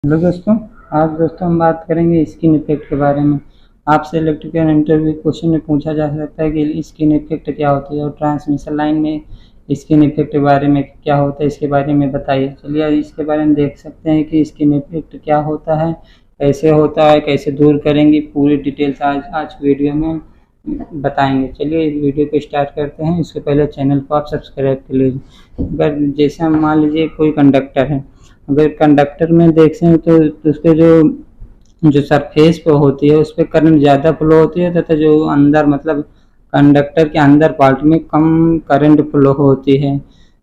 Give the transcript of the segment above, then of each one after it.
Hello दोस्तों। आज दोस्तों हम बात करेंगे स्किन इफेक्ट के बारे में। आपसे इलेक्ट्रिकल इंटरव्यू क्वेश्चन में पूछा जा सकता है कि स्किन इफेक्ट क्या होती है और ट्रांसमिशन लाइन में स्किन इफेक्ट के बारे में क्या होता है, इसके बारे में बताइए। चलिए इसके बारे में देख सकते हैं कि स्किन इफेक्ट क्या होता है, कैसे होता है, कैसे दूर करेंगे, पूरी डिटेल्स आज वीडियो में बताएंगे। चलिए इस वीडियो को स्टार्ट करते हैं। इससे पहले चैनल को आप सब्सक्राइब कर लीजिए। अगर जैसे हम मान लीजिए कोई कंडक्टर है, अगर कंडक्टर में देखें तो उसके जो सरफेस पे होती है उस पर करंट ज़्यादा फ्लो होती है, तथा जो अंदर मतलब कंडक्टर के अंदर पार्ट में कम करंट फ्लो होती है।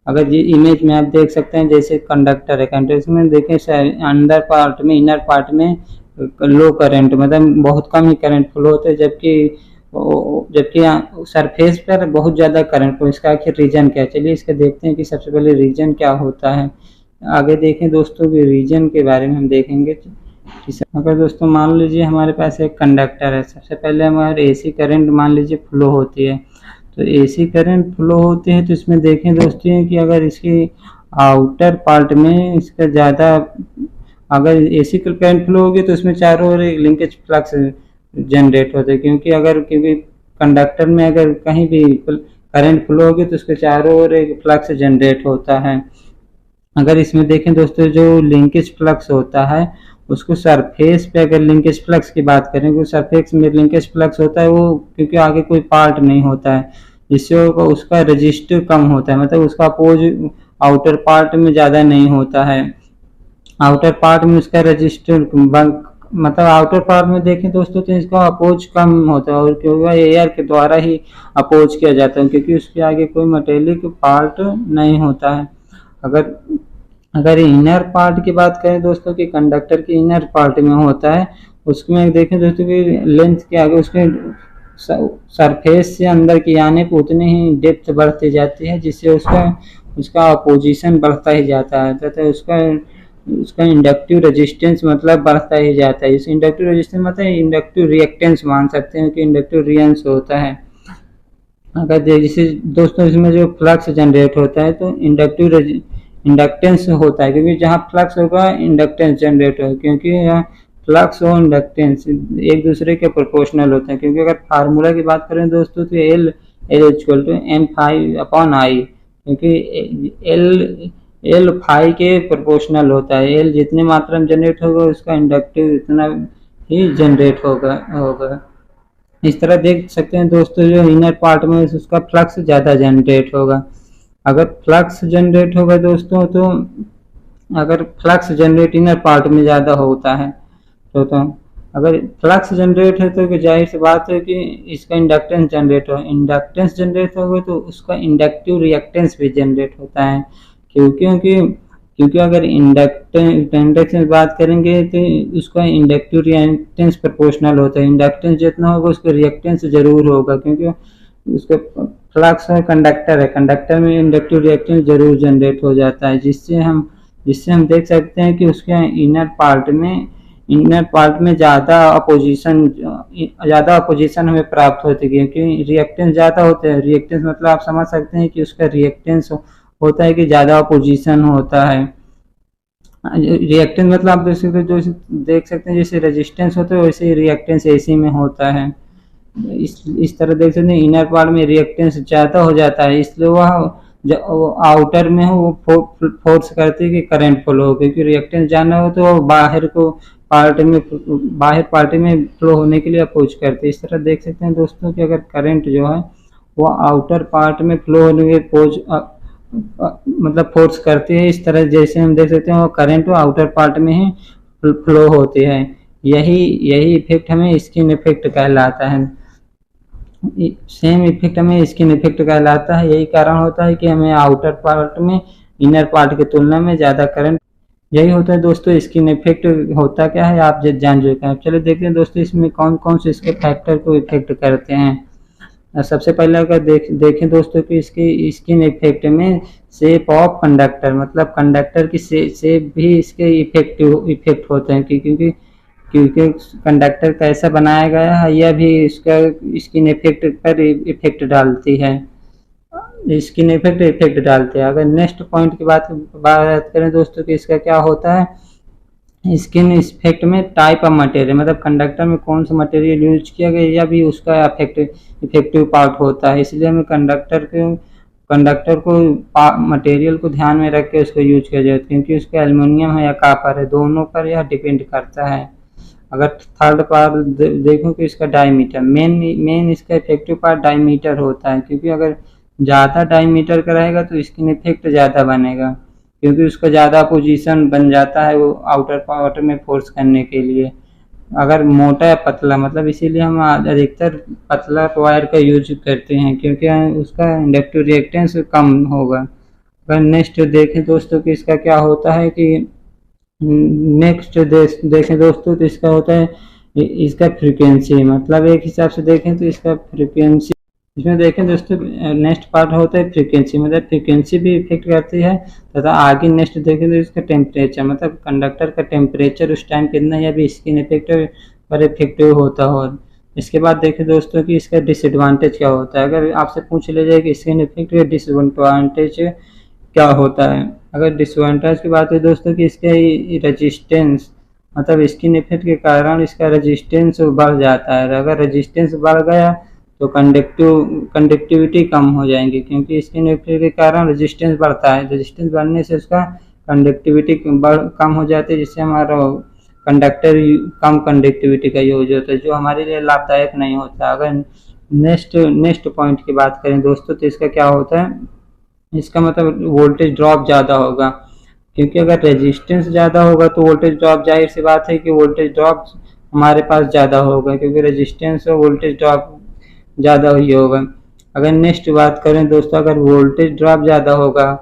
अगर ये इमेज में आप देख सकते हैं, जैसे कंडक्टर है, कंडक्टर में देखें अंदर पार्ट में, इनर पार्ट में लो करंट मतलब बहुत कम ही करंट फ्लो होता है, जबकि सरफेस पर बहुत ज़्यादा करंट फ्लो। इसका आखिर रीजन क्या है, चलिए इसका देखते हैं कि सबसे पहले रीजन क्या होता है। आगे देखें दोस्तों कि रीजन के बारे में हम देखेंगे। अगर दोस्तों मान लीजिए हमारे पास एक कंडक्टर है, सबसे पहले हमारे एसी करंट मान लीजिए फ्लो होती है। तो एसी करंट फ्लो होती है तो इसमें देखें दोस्तों कि अगर इसकी आउटर पार्ट में इसका ज़्यादा, अगर एसी करंट फ्लो होगी तो इसमें चारों ओर एक लिंकेज फ्लक्स जनरेट होता है, क्योंकि कंडक्टर में अगर कहीं भी करंट फ्लो होगी तो उसके चारों ओर एक फ्लक्स जनरेट होता है। अगर इसमें देखें दोस्तों, जो लिंकेज फ्लक्स होता है उसको सरफेस पे, अगर लिंकेज फ्लक्स की बात करें तो सरफेस में लिंकेज फ्लक्स होता है वो, क्योंकि आगे कोई पार्ट नहीं होता है, जिससे उसका रजिस्टर कम होता है, मतलब उसका अपोज आउटर पार्ट में ज़्यादा नहीं होता है। आउटर पार्ट में उसका रजिस्टर मतलब आउटर पार्ट में देखें दोस्तों तो इसका अपोज कम होता है, और क्योंकि एयर के द्वारा ही अपोज किया जाता है, क्योंकि उसके आगे कोई मेटेलिक पार्ट नहीं होता है। अगर अगर इनर पार्ट की बात करें दोस्तों कि कंडक्टर के इनर पार्ट में होता है, उसमें देखें दोस्तों कि लेंथ के आगे उसके सरफेस से अंदर की आने पर उतनी ही डेप्थ बढ़ती जाती है, जिससे उसका उसका पोजीशन बढ़ता ही जाता है, तथा उसका उसका इंडक्टिव रेजिस्टेंस मतलब बढ़ता ही जाता है। इस इंडक्टिव रेजिस्टेंस मतलब इंडक्टिव रिएक्टेंस मान सकते हैं कि इंडक्टिव रिएक्टेंस होता है। अगर जैसे दोस्तों इसमें जो फ्लक्स जनरेट होता है तो इंडक्टेंस होता है, क्योंकि जहाँ फ्लक्स होगा इंडक्टेंस जनरेट होगा, क्योंकि यहाँ फ्लक्स और इंडक्टेंस एक दूसरे के प्रोपोर्शनल होते हैं। क्योंकि अगर फार्मूला की बात करें दोस्तों तो L L equal to M phi upon I, क्योंकि एल फाई के प्रोपोर्शनल होता है। एल जितनी मात्रा में जनरेट होगा उसका इंडक्टिव इतना ही जनरेट होगा। इस तरह देख सकते हैं दोस्तों, जो इनर पार्ट में उसका फ्लक्स ज़्यादा जनरेट होगा। अगर फ्लक्स जनरेट होगा दोस्तों तो अगर फ्लक्स जनरेट इनर पार्ट में ज़्यादा होता है तो अगर फ्लक्स जनरेट है तो जाहिर सी बात है कि इसका इंडक्टेंस जनरेट हो, इंडक्टेंस जनरेट होगा तो उसका इंडक्टिव रिएक्टेंस भी जनरेट होता है। क्योंकि क्योंकि अगर इंडक्टेंस की बात करेंगे तो उसका इंडक्टिव रिएक्टेंस प्रोपोर्शनल होता है। इंडक्टेंस जितना होगा उसका रिएक्टेंस जरूर होगा, क्योंकि उसका फ्लक्स है, कंडक्टर में इंडक्टिव रिएक्टेंस जरूर जनरेट हो जाता है, जिससे हम देख सकते हैं कि उसके इनर पार्ट में ज़्यादा अपोजिशन हमें प्राप्त होती है, क्योंकि रिएक्टेंस ज़्यादा होते हैं। रिएक्टेंस मतलब आप समझ सकते हैं कि उसका रिएक्टेंस होता है कि ज़्यादा अपोजिशन होता है। रिएक्टेंस मतलब आप देख सकते हैं जैसे रेजिस्टेंस होता है वैसे ही रिएक्टेंस एसी में होता है। इस तरह देख सकते हैं इनर पार्ट में रिएक्टेंस ज़्यादा हो जाता है, इसलिए वह आउटर में वो फोर्स करती है कि करंट फ्लो हो, क्योंकि रिएक्टेंस जाना हो तो बाहर पार्टी में फ्लो होने के लिए अपोज करते हैं। इस तरह देख सकते हैं दोस्तों कि अगर करंट जो है वो आउटर पार्ट में फ्लो होने के अपोज मतलब फोर्स करती है। इस तरह जैसे हम देख सकते हैं वो करंट आउटर पार्ट में ही फ्लो होती है। यही यही इफेक्ट हमें स्किन इफेक्ट कहलाता है। सेम इफेक्ट हमें स्किन इफेक्ट कहलाता है। यही कारण होता है कि हमें आउटर पार्ट में इनर पार्ट की तुलना में ज़्यादा करंट, यही होता है दोस्तों स्किन इफेक्ट। होता क्या है आप जान चुके हैं। चलो देखते हैं दोस्तों इसमें कौन कौन से इसके फैक्टर को इफेक्ट करते हैं। सबसे पहले अगर देखें दोस्तों कि इसकी स्किन इफेक्ट में शेप ऑफ कंडक्टर, मतलब कंडक्टर की शेप भी इसके इफेक्ट होते हैं, क्योंकि क्योंकि कंडक्टर कैसा बनाया गया है यह भी इसका स्किन इफेक्ट पर इफेक्ट डालती है। स्किन इफेक्ट डालते हैं। अगर नेक्स्ट पॉइंट की बात करें दोस्तों कि इसका क्या होता है, स्किन इफेक्ट में टाइप ऑफ मटेरियल, मतलब कंडक्टर में कौन सा मटेरियल यूज किया गया या भी उसका इफेक्टिव पार्ट होता है। इसलिए हमें कंडक्टर को मटेरियल को ध्यान में रख के उसको यूज किया जाए, क्योंकि उसके एल्युमिनियम है या कॉपर है, दोनों पर यह डिपेंड करता है। अगर थर्ड पार्ट देखो कि इसका डायमीटर, मेन इसका इफेक्टिव पार्ट डायमीटर होता है, क्योंकि अगर ज़्यादा डायमीटर का रहेगा तो स्किन इफेक्ट ज़्यादा बनेगा, क्योंकि उसका ज़्यादा पोजीशन बन जाता है वो आउटर पार्ट में फोर्स करने के लिए। अगर मोटा या पतला, मतलब इसीलिए हम अधिकतर पतला वायर का यूज करते हैं, क्योंकि उसका इंडक्टिव रिएक्टेंस कम होगा। अगर नेक्स्ट देखें दोस्तों कि इसका क्या होता है कि नेक्स्ट देखें दोस्तों तो इसका होता है इसका फ्रीक्वेंसी, मतलब एक हिसाब से देखें तो इसका फ्रीक्वेंसी, इसमें देखें दोस्तों नेक्स्ट पार्ट होता है फ्रीक्वेंसी, मतलब फ्रीक्वेंसी भी इफेक्ट करती है तथा आगे नेक्स्ट देखें तो इसका टेम्परेचर, मतलब कंडक्टर का टेम्परेचर उस टाइम कितना या भी स्किन इफेक्ट पर इफेक्टिव होता हो। इसके बाद देखें दोस्तों कि इसका डिसएडवांटेज क्या होता है। अगर आपसे पूछ लिया जाए कि स्किन इफेक्ट का डिसएडवांटेज क्या होता है, अगर डिसएडवांटेज की बात है दोस्तों कि इसका रेजिस्टेंस, मतलब स्किन इफेक्ट के कारण इसका रेजिस्टेंस बढ़ जाता है। अगर रेजिस्टेंस बढ़ गया तो कंडक्टिविटी कम हो जाएंगी, क्योंकि स्किन इफेक्ट के कारण रेजिस्टेंस बढ़ता है, रेजिस्टेंस बढ़ने से उसका कंडक्टिविटी कम हो जाती है, जिससे हमारा कंडक्टर कम कंडक्टिविटी का यूज होता है, जो हमारे लिए लाभदायक नहीं होता। अगर नेक्स्ट पॉइंट की बात करें दोस्तों तो इसका क्या होता है, इसका मतलब वोल्टेज ड्रॉप ज़्यादा होगा, क्योंकि अगर रेजिस्टेंस ज़्यादा होगा तो वोल्टेज ड्रॉप, जाहिर सी बात है कि वोल्टेज ड्रॉप हमारे पास ज़्यादा होगा, क्योंकि रेजिस्टेंस और वोल्टेज ड्रॉप ज़्यादा ही होगा। अगर नेक्स्ट बात करें दोस्तों, अगर वोल्टेज ड्रॉप ज़्यादा होगा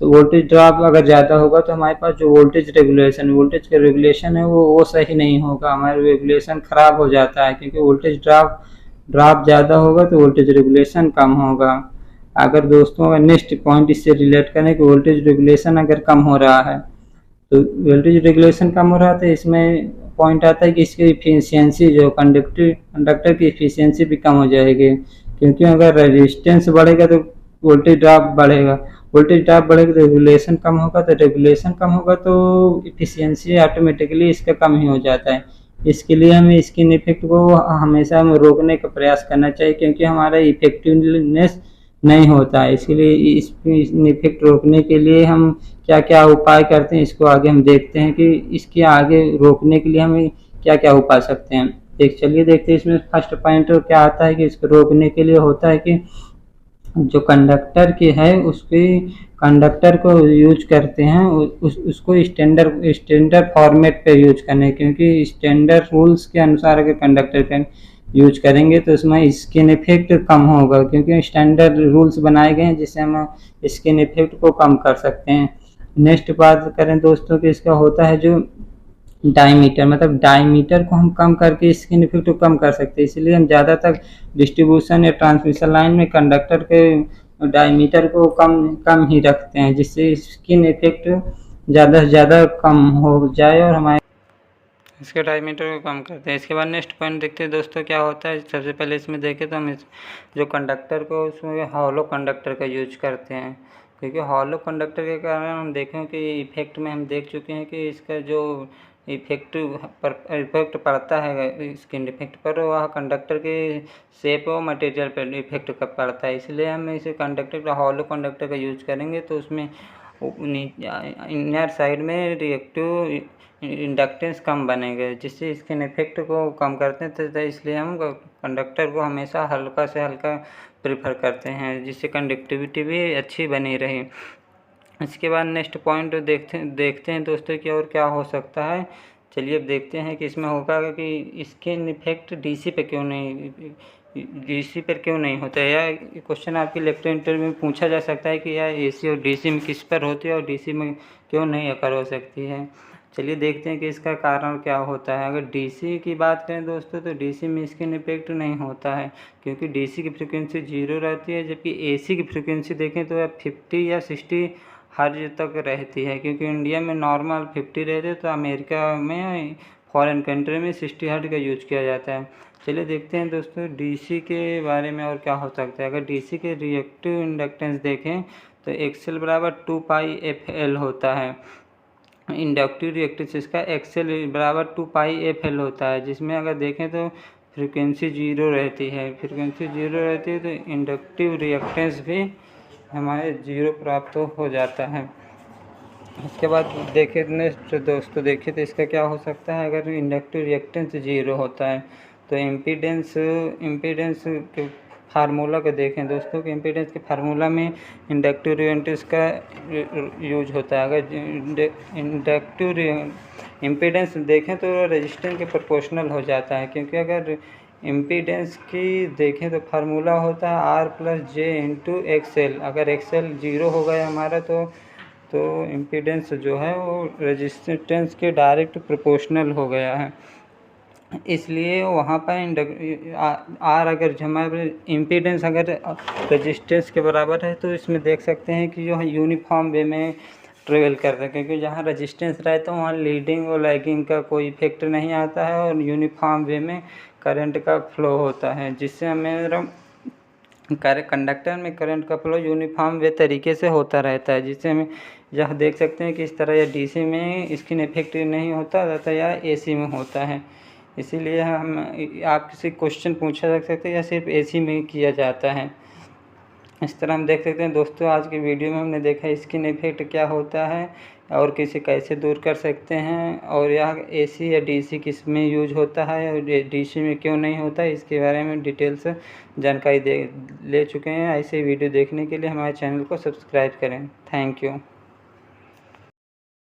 तो वोल्टेज ड्रॉप अगर ज़्यादा होगा तो हमारे पास जो वोल्टेज का रेगुलेशन है वो सही नहीं होगा, हमारा रेगुलेशन ख़राब हो जाता है, क्योंकि वोल्टेज ड्रॉप ज़्यादा होगा तो वोल्टेज रेगुलेशन कम होगा। अगर दोस्तों अगर नेक्स्ट पॉइंट इससे रिलेट करें कि वोल्टेज रेगुलेशन अगर कम हो रहा है, तो वोल्टेज रेगुलेशन कम हो रहा था, इसमें पॉइंट आता है कि इसकी इफिशियंसी, जो कंडक्टर की इफिशियंसी भी कम हो जाएगी, क्योंकि अगर रेजिस्टेंस बढ़ेगा तो वोल्टेज ड्रॉप बढ़ेगा, वोल्टेज ड्रॉप बढ़ेगा तो रेगुलेशन कम होगा, तो रेगुलेशन कम होगा तो इफिशियंसी ऑटोमेटिकली इसका कम ही हो जाता है। इसके लिए हमें स्किन इफेक्ट को हमेशा रोकने का प्रयास करना चाहिए, क्योंकि हमारा इफेक्टिवनेस नहीं होता है। इसीलिए इस इफेक्ट रोकने के लिए हम क्या क्या उपाय करते हैं, इसको आगे हम देखते हैं कि इसके आगे रोकने के लिए हमें क्या क्या उपाय सकते हैं। चलिए देखते हैं इसमें फर्स्ट पॉइंट क्या आता है कि इसको रोकने के लिए होता है कि जो कंडक्टर की है उसके कंडक्टर को यूज करते हैं उसको स्टैंडर्ड फॉर्मेट पे यूज करने, क्योंकि स्टैंडर्ड रूल्स के अनुसार अगर कंडक्टर का यूज करेंगे तो उसमें स्किन इफेक्ट कम होगा, क्योंकि स्टैंडर्ड रूल्स बनाए गए हैं जिससे हम स्किन इफेक्ट को कम कर सकते हैं। नेक्स्ट बात करें दोस्तों कि इसका होता है जो डायमीटर, मतलब डायमीटर को हम कम करके स्किन इफेक्ट को कम कर सकते हैं। इसलिए हम ज़्यादातर डिस्ट्रीब्यूशन या ट्रांसमिशन लाइन में कंडक्टर के डायमीटर को कम कम ही रखते हैं, जिससे स्किन इफेक्ट ज़्यादा से ज़्यादा कम हो जाए और हमारे इसके डायमीटर को कम करते हैं। इसके बाद नेक्स्ट पॉइंट देखते हैं दोस्तों क्या होता है। सबसे पहले इसमें देखें तो हम जो कंडक्टर को उसमें हॉलो कंडक्टर का यूज करते हैं, क्योंकि हॉलो कंडक्टर के कारण हम देखें कि इफेक्ट में हम देख चुके हैं कि इसका जो इफेक्ट पड़ता है स्किन इफेक्ट पर, वह कंडक्टर के शेप और मटेरियल पर इफेक्ट पड़ता है। इसलिए हम इसे कंडक्टर का हॉलो कंडक्टर का यूज करेंगे तो उसमें इनर साइड में रिएक्टिव इंडक्टेंस कम बनेंगे, जिससे स्किन इफेक्ट को कम करते हैं। तो इसलिए हम कंडक्टर को हमेशा हल्का से हल्का प्रेफर करते हैं, जिससे कंडक्टिविटी भी अच्छी बनी रहे। इसके बाद नेक्स्ट पॉइंट देखते हैं दोस्तों कि और क्या हो सकता है। चलिए अब देखते हैं कि इसमें होगा कि स्किन इफेक्ट डीसी पर क्यों नहीं होता है, या क्वेश्चन आपके इलेक्ट्रिकल इंटरव्यू में पूछा जा सकता है कि यार एसी और डीसी में किस पर होती है और डीसी में क्यों नहीं अकर हो सकती है। चलिए देखते हैं कि इसका कारण क्या होता है। अगर डीसी की बात करें दोस्तों तो डीसी में स्किन इफेक्ट नहीं होता है, क्योंकि डीसी की फ्रिक्वेंसी 0 रहती है, जबकि एसी की फ्रिक्वेंसी देखें तो 50 या 60 हर्ट्ज तक रहती है। क्योंकि इंडिया में नॉर्मल 50 रहते हैं तो अमेरिका में फॉरेन कंट्री में 60 हर्ट्ज का यूज किया जाता है। चलिए देखते हैं दोस्तों डीसी के बारे में और क्या हो सकता है। अगर डीसी के रिएक्टिव इंडक्टेंस देखें तो एक्सएल बराबर 2 पाई एफ एल होता है। इंडक्टिव रिएक्टेंस इसका एक्सएल बराबर 2πfL होता है, जिसमें अगर देखें तो फ्रीक्वेंसी 0 रहती है। फ्रीक्वेंसी 0 रहती है तो इंडक्टिव रिएक्टेंस भी हमारे 0 प्राप्त हो जाता है। इसके बाद देखें नेक्स्ट दोस्तों, देखें तो इसका क्या हो सकता है। अगर इंडक्टिव रिएक्टेंस 0 होता है तो इम्पीडेंस के फार्मूला को देखें दोस्तों कि इम्पीडेंस के फार्मूला में इंडक्टिव रिएक्टेंस का यूज होता है। अगर इंडक्टिव इम्पीडेंस देखें तो रेजिस्टेंस के प्रोपोर्शनल हो जाता है, क्योंकि अगर इम्पीडेंस की देखें तो फार्मूला होता है R+J/XL। अगर XL 0 हो गया हमारा तो इम्पीडेंस जो है वो रेजिस्टेंस के डायरेक्ट प्रोपोर्शनल हो गया है। इसलिए वहाँ पर आर अगर हमारे इम्पीडेंस अगर रेजिस्टेंस के बराबर है तो इसमें देख सकते हैं कि जो है यूनिफॉर्म वे में ट्रेवल कर रहे हैं, क्योंकि जहाँ रेजिस्टेंस रहता है वहाँ लीडिंग और लैगिंग का कोई इफेक्ट नहीं आता है और यूनिफॉर्म वे में करंट का फ्लो होता है, जिससे हमें कंडक्टर में करंट का फ्लो यूनिफॉर्म वे तरीके से होता रहता है, जिससे हमें यह देख सकते हैं कि इस तरह या डीसी में स्किन इफेक्ट नहीं होता तथा या एसी में होता है। इसीलिए हम आप किसी क्वेश्चन पूछा जा सकते हैं या सिर्फ एसी में किया जाता है। इस तरह हम देख सकते हैं दोस्तों, आज की वीडियो में हमने देखा स्किन इफेक्ट क्या होता है और किसे कैसे दूर कर सकते हैं, और यह एसी या डीसी किस में यूज होता है और डीसी में क्यों नहीं होता है, इसके बारे में डिटेल से जानकारी ले चुके हैं। ऐसे वीडियो देखने के लिए हमारे चैनल को सब्सक्राइब करें। Thank you.